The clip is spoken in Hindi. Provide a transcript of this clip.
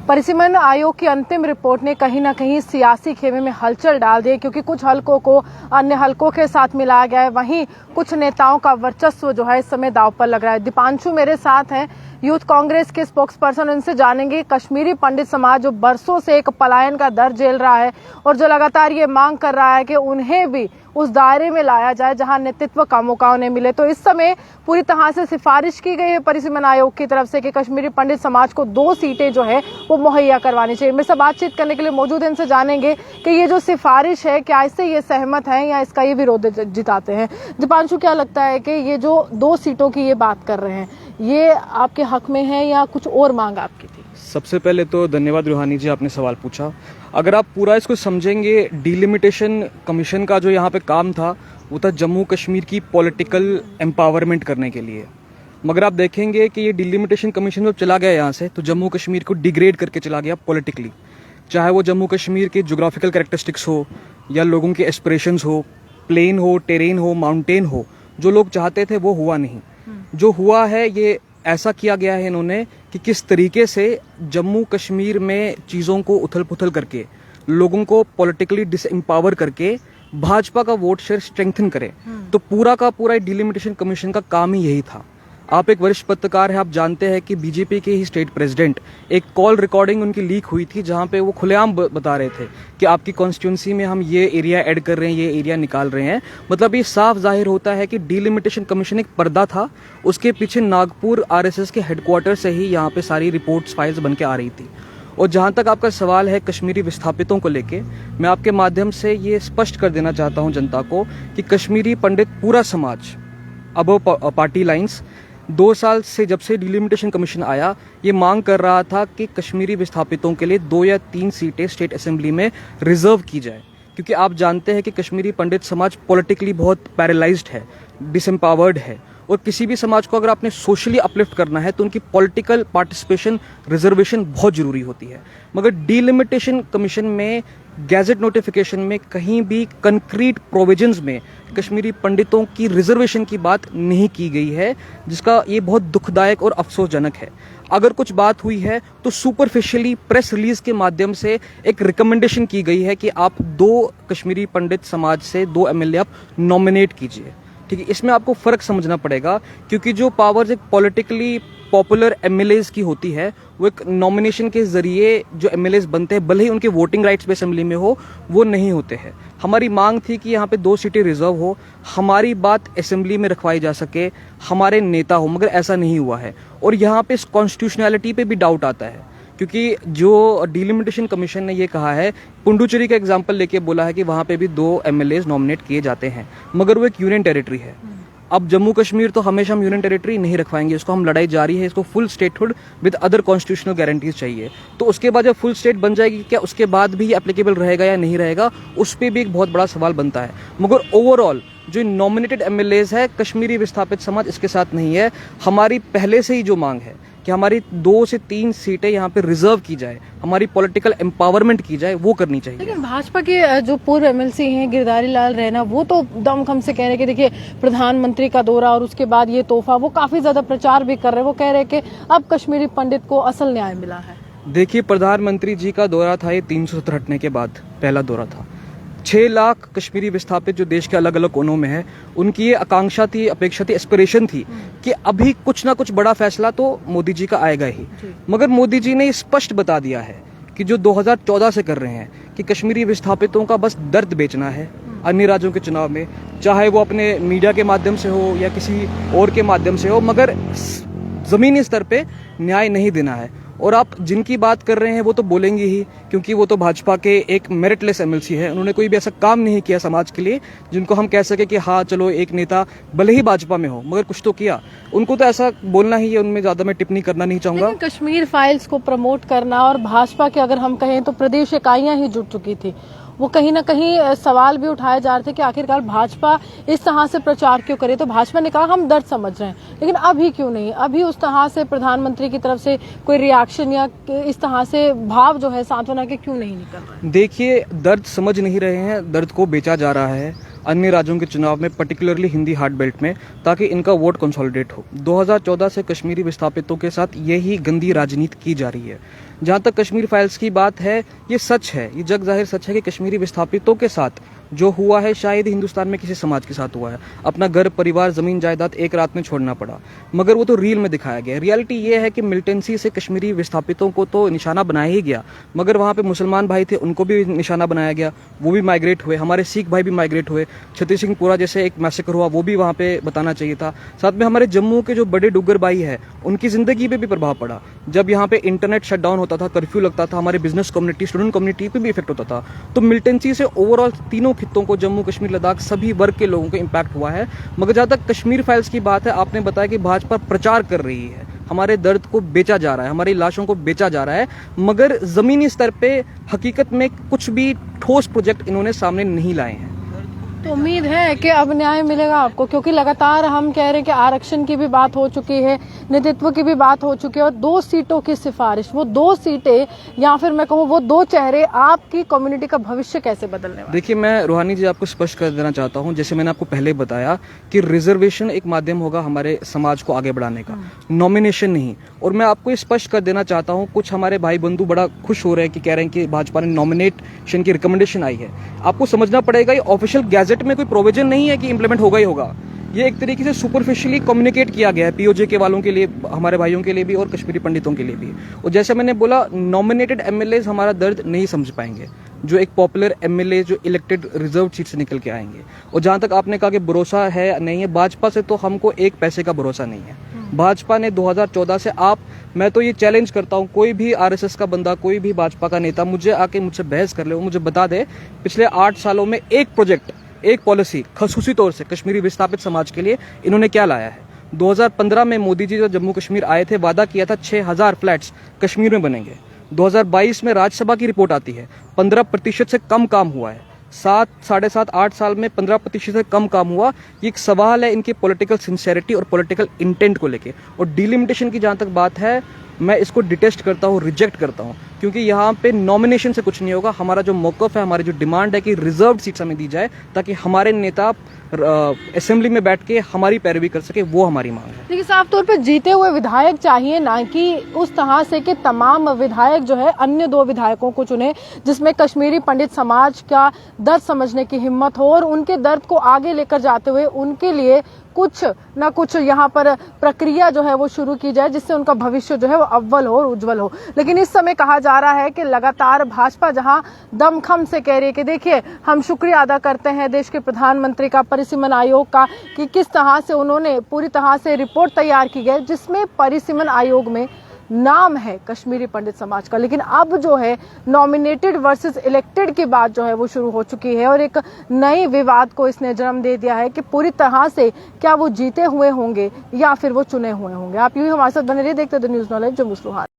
परिसीमन आयोग की अंतिम रिपोर्ट ने कहीं ना कहीं सियासी खेमे में हलचल डाल दी, क्योंकि कुछ हलकों को अन्य हलकों के साथ मिलाया गया है। वहीं कुछ नेताओं का वर्चस्व जो है इस समय दांव पर लग रहा है। दीपांशु मेरे साथ हैं, यूथ कांग्रेस के स्पोक्स पर्सन। उनसे जानेंगे कश्मीरी पंडित समाज जो बरसों से एक पलायन का दर्द झेल रहा है और जो लगातार ये मांग कर रहा है कि उन्हें भी उस दायरे में लाया जाए जहां नेतृत्व का मौका उन्हें मिले। तो इस समय पूरी तरह से सिफारिश की गई है परिसीमन आयोग की तरफ से कि कश्मीरी पंडित समाज को 2 सीटें जो है वो मुहैया करवानी चाहिए। मेरे से बातचीत करने के लिए मौजूद हैं, इनसे जानेंगे कि ये जो सिफारिश है क्या इससे ये सहमत हैं या इसका ये विरोध जिताते हैं। दीपांशु, क्या लगता है कि ये जो 2 सीटों की ये बात कर रहे हैं ये आपके हक में है या कुछ और मांग आपकी थी? सबसे पहले तो धन्यवाद रूहानी जी, आपने सवाल पूछा। अगर आप पूरा इसको समझेंगे, डिलिमिटेशन कमीशन का जो यहाँ पे काम था वो था जम्मू कश्मीर की पॉलिटिकल एम्पावरमेंट करने के लिए। मगर आप देखेंगे कि ये डिलिमिटेशन कमीशन जब चला गया यहाँ से तो जम्मू कश्मीर को डिग्रेड करके चला गया पॉलिटिकली। चाहे वो जम्मू कश्मीर के जोग्राफिकल कैरेक्टरिस्टिक्स हो या लोगों के एस्पिरेशंस हो, प्लेन हो, टेरेन हो, माउंटेन हो, जो लोग चाहते थे वो हुआ नहीं। जो हुआ है ये ऐसा किया गया है इन्होंने कि किस तरीके से जम्मू कश्मीर में चीज़ों को उथल पुथल करके, लोगों को पॉलिटिकली डिसएम्पावर करके भाजपा का वोट शेयर स्ट्रेंथन करे। तो पूरा का पूरा डिलिमिटेशन कमीशन का काम ही यही था। आप एक वरिष्ठ पत्रकार हैं, आप जानते हैं कि बीजेपी के ही स्टेट प्रेसिडेंट, एक कॉल रिकॉर्डिंग उनकी लीक हुई थी जहां पे वो खुलेआम बता रहे थे कि आपकी कॉन्स्टिट्यूंसी में हम ये एरिया ऐड कर रहे हैं, ये एरिया निकाल रहे हैं। मतलब ये साफ जाहिर होता है कि डिलिमिटेशन कमीशन एक पर्दा था, उसके पीछे नागपुर आरएसएस के हेडक्वार्टर से ही यहाँ पे सारी रिपोर्ट्स फाइल्स बन के आ रही थी। और जहाँ तक आपका सवाल है कश्मीरी विस्थापितों को लेके, मैं आपके माध्यम से ये स्पष्ट कर देना चाहता हूँ जनता को कि कश्मीरी पंडित पूरा समाज अब पार्टी लाइन्स 2 साल से जब से डिलिमिटेशन कमीशन आया ये मांग कर रहा था कि कश्मीरी विस्थापितों के लिए 2 या 3 सीटें स्टेट असेंबली में रिजर्व की जाए। क्योंकि आप जानते हैं कि कश्मीरी पंडित समाज पॉलिटिकली बहुत पैरालाइज्ड है, डिसएम्पावर्ड है, और किसी भी समाज को अगर आपने सोशली अपलिफ्ट करना है तो उनकी पॉलिटिकल पार्टिसिपेशन, रिजर्वेशन बहुत जरूरी होती है। मगर डिलिमिटेशन कमीशन में गैजेट नोटिफिकेशन में कहीं भी कंक्रीट प्रोविजंस में कश्मीरी पंडितों की रिजर्वेशन की बात नहीं की गई है, जिसका ये बहुत दुखदायक और अफसोसजनक है। अगर कुछ बात हुई है तो सुपरफिशियली प्रेस रिलीज के माध्यम से एक रिकमेंडेशन की गई है कि आप 2 कश्मीरी पंडित समाज से 2 एमएलए आप नॉमिनेट कीजिए। ठीक है, इसमें आपको फर्क समझना पड़ेगा, क्योंकि जो पावर्स एक पॉलिटिकली पॉपुलर एमएलएज की होती है वो एक नॉमिनेशन के जरिए जो एमएलएज बनते हैं, भले ही उनके वोटिंग राइट्स पे असेंबली में हो, वो नहीं होते हैं। हमारी मांग थी कि यहाँ पे 2 सीटें रिजर्व हो, हमारी बात असेंबली में रखवाई जा सके, हमारे नेता हो, मगर ऐसा नहीं हुआ है। और यहाँ पे कॉन्स्टिट्यूशनैलिटी पे भी डाउट आता है, क्योंकि जो डिलिमिटेशन कमीशन ने ये कहा है, पुंडुचेरी का एग्जांपल लेके बोला है कि वहाँ पे भी 2 एमएलएज नॉमिनेट किए जाते हैं, मगर वो एक यूनियन टेरिटरी है। अब जम्मू कश्मीर तो हमेशा हम यूनियन टेरिटरी नहीं रखवाएंगे, इसको हम लड़ाई जारी है, इसको full statehood with other constitutional guarantees चाहिए। तो उसके बाद जब फुल स्टेट बन जाएगी, क्या उसके बाद भी एप्लीकेबल रहेगा या नहीं रहेगा, उस पर भी एक बहुत बड़ा सवाल बनता है। मगर ओवरऑल जो नॉमिनेटेड एमएलएज है, कश्मीरी विस्थापित समाज इसके साथ नहीं है। हमारी पहले से ही जो मांग है कि हमारी 2 से 3 सीटें यहाँ पे रिजर्व की जाए, हमारी पॉलिटिकल एम्पावरमेंट की जाए, वो करनी चाहिए। लेकिन भाजपा के जो पूर्व एमएलसी हैं गिरधारी लाल रैना, वो तो दमखम से कह रहे हैं कि देखिए प्रधानमंत्री का दौरा और उसके बाद ये तोहफा, वो काफी ज्यादा प्रचार भी कर रहे हैं। वो कह रहे हैं कि अब कश्मीरी पंडित को असल न्याय मिला है। देखिए, प्रधानमंत्री जी का दौरा था ये 370 हटने के बाद पहला दौरा था। 6 लाख कश्मीरी विस्थापित जो देश के अलग अलग कोनों में है, उनकी ये आकांक्षा थी, अपेक्षा थी, एस्पिरेशन थी कि अभी कुछ ना कुछ बड़ा फैसला तो मोदी जी का आएगा ही। मगर मोदी जी ने स्पष्ट बता दिया है कि जो 2014 से कर रहे हैं कि कश्मीरी विस्थापितों का बस दर्द बेचना है अन्य राज्यों के चुनाव में, चाहे वो अपने मीडिया के माध्यम से हो या किसी और के माध्यम से हो, मगर जमीनी स्तर पे न्याय नहीं देना है। और आप जिनकी बात कर रहे हैं वो तो बोलेंगे ही, क्योंकि वो तो भाजपा के एक मेरिटलेस एमएलसी है। उन्होंने कोई भी ऐसा काम नहीं किया समाज के लिए जिनको हम कह सके कि हाँ चलो एक नेता भले ही भाजपा में हो मगर कुछ तो किया। उनको तो ऐसा बोलना ही है, उनमें ज्यादा मैं टिप्पणी करना नहीं चाहूंगा। कश्मीर फाइल्स को प्रमोट करना और भाजपा के अगर हम कहें तो प्रदेश इकाइयां ही जुट चुकी थी, वो कहीं ना कहीं सवाल भी उठाए जा रहे थे कि आखिरकार भाजपा इस तरह से प्रचार क्यों करे। तो भाजपा ने कहा हम दर्द समझ रहे हैं, लेकिन अभी क्यों नहीं, अभी उस तरह से प्रधानमंत्री की तरफ से कोई रिएक्शन या इस तरह से भाव जो है सांत्वना के क्यों नहीं निकल रहा? देखिए, दर्द समझ नहीं रहे हैं, दर्द को बेचा जा रहा है अन्य राज्यों के चुनाव में, पर्टिकुलरली हिंदी हार्ट बेल्ट में, ताकि इनका वोट कंसोलिडेट हो। 2014 से कश्मीरी विस्थापितों के साथ यही गंदी राजनीति की जा रही है। जहाँ तक कश्मीर फाइल्स की बात है, ये सच है, ये जग जाहिर सच है कि कश्मीरी विस्थापितों के साथ जो हुआ है शायद ही हिंदुस्तान में किसी समाज के साथ हुआ है। अपना घर परिवार जमीन जायदाद एक रात में छोड़ना पड़ा, मगर वो तो रील में दिखाया गया। रियलिटी ये है कि मिलिटेंसी से कश्मीरी विस्थापितों को तो निशाना बनाया ही गया, मगर वहाँ पे मुसलमान भाई थे उनको भी निशाना बनाया गया, वो भी माइग्रेट हुए, हमारे सिख भाई भी माइग्रेट हुए। छत्तीस सिंहपुरा जैसे एक मैसेकर हुआ वो भी वहाँ पे बताना चाहिए था। साथ में हमारे जम्मू के जो बड़े डुग्गर भाई है उनकी जिंदगी पे भी प्रभाव पड़ा। जब यहाँ पे इंटरनेट शटडाउन होता था, कर्फ्यू लगता था, हमारे बिजनेस कम्युनिटी स्टूडेंट कम्युनिटी पे भी इफेक्ट होता था। तो मिलिटेंसी से ओवरऑल तीनों खित्तों को, जम्मू कश्मीर लद्दाख, सभी वर्ग के लोगों को इम्पैक्ट हुआ है। मगर जहाँ तक कश्मीर फाइल्स की बात है, आपने बताया कि भाजपा प्रचार कर रही है, हमारे दर्द को बेचा जा रहा है, हमारी लाशों को बेचा जा रहा है, मगर जमीनी स्तर पे हकीकत में कुछ भी ठोस प्रोजेक्ट इन्होंने सामने नहीं लाए हैं। तो उम्मीद है कि अब न्याय मिलेगा आपको, क्योंकि लगातार हम कह रहे हैं कि आरक्षण की भी बात हो चुकी है, नेतृत्व की भी बात हो चुकी है, और 2 सीटों की सिफारिश, वो 2 सीटें या फिर मैं कहूँ वो 2 चेहरे आपकी कम्युनिटी का भविष्य कैसे बदलने वाले? देखिए, मैं रूहानी जी आपको स्पष्ट कर देना चाहता हूं, जैसे मैंने आपको पहले बताया कि रिजर्वेशन एक माध्यम होगा हमारे समाज को आगे बढ़ाने का, नॉमिनेशन नहीं। और मैं आपको ये स्पष्ट कर देना चाहता हूं, कुछ हमारे भाई बंधु बड़ा खुश हो रहे हैं कि कह रहे हैं कि भाजपा ने नॉमिनेशन की रिकमेंडेशन आई है। आपको समझना पड़ेगा ये ऑफिशियल गैजेट में कोई प्रोविजन नहीं है कि इंप्लीमेंट होगा ही होगा। ये एक तरीके से सुपरफिशियली कम्युनिकेट किया गया है पीओजे के वालों के लिए, हमारे भाइयों के लिए भी और कश्मीरी पंडितों के लिए भी। और जैसे मैंने बोला, नॉमिनेटेड एमएलए हमारा दर्द नहीं समझ पाएंगे, जो एक पॉपुलर एमएलए जो इलेक्टेड रिजर्व सीट से निकल के आएंगे। और जहां तक आपने कहा कि भरोसा है नहीं है, भाजपा से तो हमको एक पैसे का भरोसा नहीं है। भाजपा ने 2014 से मैं तो ये चैलेंज करता हूं, कोई भी आरएसएस का बंदा, कोई भी भाजपा का नेता मुझे आके मुझसे बहस कर ले, वो मुझे बता दे पिछले 8 सालों में एक प्रोजेक्ट, एक पॉलिसी खसूसी तौर से कश्मीरी विस्थापित समाज के लिए इन्होंने क्या लाया है। 2015 में मोदी जी जब जम्मू कश्मीर आए थे, वादा किया था 6000 फ्लैट्स कश्मीर में बनेंगे। 2022 में राज्यसभा की रिपोर्ट आती है 15% से कम काम हुआ है। 7, 7.5, 8 साल में 15% से कम काम हुआ। ये एक सवाल है इनकी पॉलिटिकल सिंसेरिटी और पॉलिटिकल इंटेंट को लेके। और डिलिमिटेशन की जहां तक बात है, मैं इसको डिटेस्ट करता हूँ, रिजेक्ट करता हूँ, क्योंकि यहाँ पे नॉमिनेशन से कुछ नहीं होगा। हमारा जो मौकफ है, हमारी जो डिमांड है कि रिजर्व्ड सीट्स हमें दी जाए, ताकि हमारे नेता असेंबली में बैठ के हमारी पैरवी कर सके, वो हमारी मांग है। लेकिन साफ तौर पे जीते हुए विधायक चाहिए, ना कि उस तरह से कि तमाम विधायक जो है अन्य 2 विधायकों को चुने, जिसमें कश्मीरी पंडित समाज का दर्द समझने की हिम्मत हो और उनके दर्द को आगे लेकर जाते हुए उनके लिए कुछ ना कुछ यहाँ पर प्रक्रिया जो है वो शुरू की जाए, जिससे उनका भविष्य जो है वो अव्वल हो और उज्जवल हो। लेकिन इस समय कहा जा रहा है कि लगातार भाजपा जहाँ दमखम से कह रही है कि देखिए, हम शुक्रिया अदा करते हैं देश के प्रधानमंत्री का, परिसीमन आयोग का, कि किस तरह से उन्होंने पूरी तरह से रिपोर्ट तैयार की गई, जिसमें परिसीमन आयोग में नाम है कश्मीरी पंडित समाज का। लेकिन अब जो है नॉमिनेटेड वर्सेस इलेक्टेड की बात जो है वो शुरू हो चुकी है, और एक नए विवाद को इसने जन्म दे दिया है कि पूरी तरह से क्या वो जीते हुए होंगे या फिर वो चुने हुए होंगे। आप यूं ही हमारे साथ बने रहिए, देखते द न्यूज़ नॉलेज, जम्मू से रूहानी।